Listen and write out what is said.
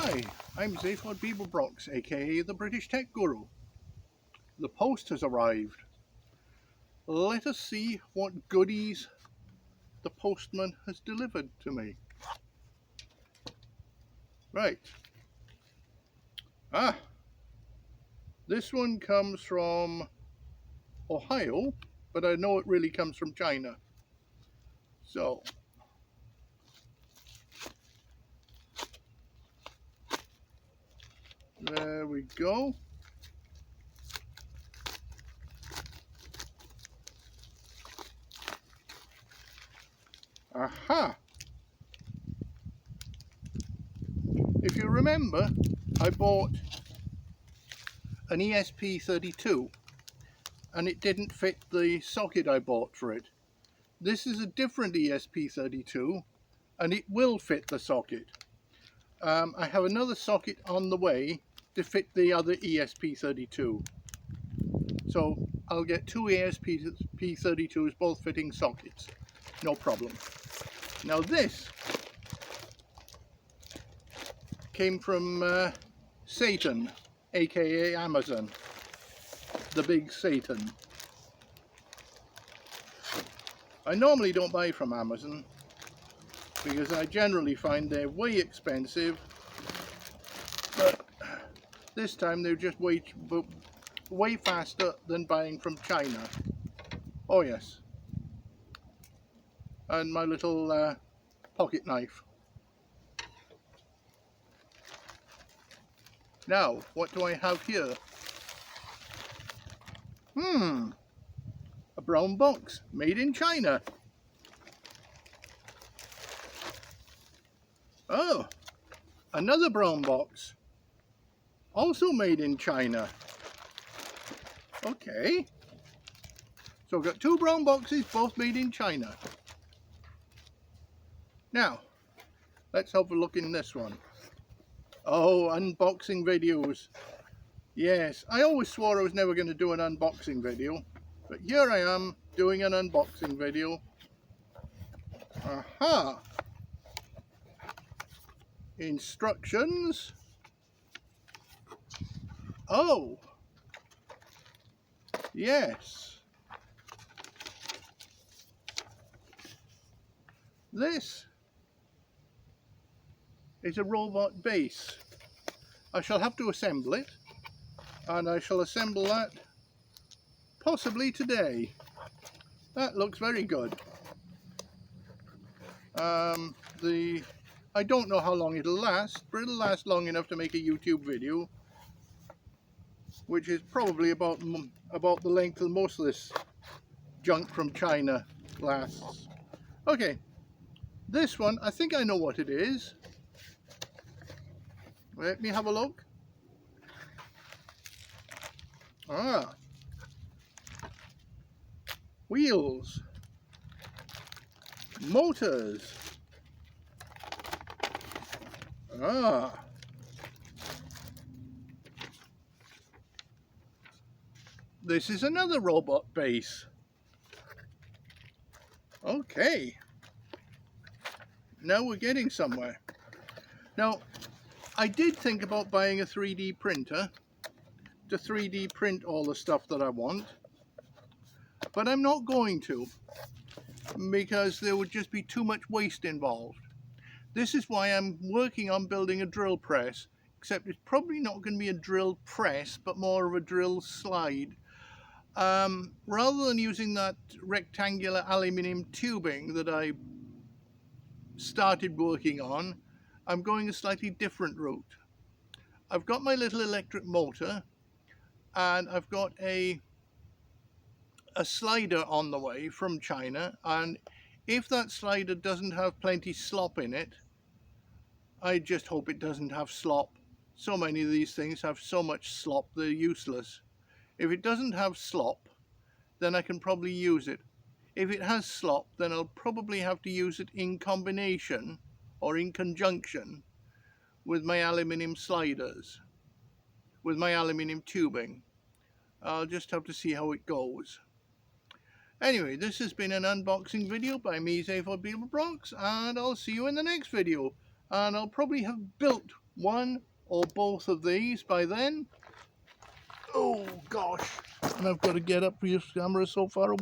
Hi, I'm Zaphod Beeblebrox, aka the British Tech Guru. The post has arrived. Let us see what goodies the postman has delivered to me. Right. This one comes from Ohio, but I know it really comes from China. So, there we go. Aha! If you remember, I bought an ESP32 and it didn't fit the socket I bought for it. This is a different ESP32 and it will fit the socket. I have another socket on the way to fit the other ESP32. So I'll get two ESP32s, both fitting sockets. No problem. Now this came from Satan, aka Amazon. The big Satan. I normally don't buy from Amazon because I generally find they're way expensive, but this time they're just way faster than buying from China. Oh yes. And my little pocket knife. Now, what do I have here? A brown box made in China. Oh, another brown box, also made in China. Okay, so I've got two brown boxes, both made in China. Now, let's have a look in this one. Oh, unboxing videos. Yes, I always swore I was never going to do an unboxing video, but here I am doing an unboxing video. Aha! Instructions. Oh, yes. This is a robot base. I shall have to assemble it, and I shall assemble that possibly today. That looks very good. I don't know how long it'll last, but it'll last long enough to make a YouTube video, which is probably about the length of most of this junk from China lasts. Okay, this one, I think I know what it is. Let me have a look. Wheels, motors. This is another robot base. Okay, now we're getting somewhere. Now, I did think about buying a 3D printer to 3D print all the stuff that I want, but I'm not going to, because there would just be too much waste involved. This is why I'm working on building a drill press, except it's probably not going to be a drill press, but more of a drill slide. Rather than using that rectangular aluminium tubing that I started working on, I'm going a slightly different route. I've got my little electric motor, and I've got a slider on the way from China, and if that slider doesn't have plenty slop in it, I just hope it doesn't have slop. So many of these things have so much slop they're useless. If it doesn't have slop, then I can probably use it. If it has slop, then I'll probably have to use it in combination or in conjunction with my aluminium sliders, with my aluminium tubing. I'll just have to see how it goes. Anyway, this has been an unboxing video by me, Zaphod Beeblebrox, and I'll see you in the next video. And I'll probably have built one or both of these by then. Oh gosh, and I've got to get up for your camera so far away.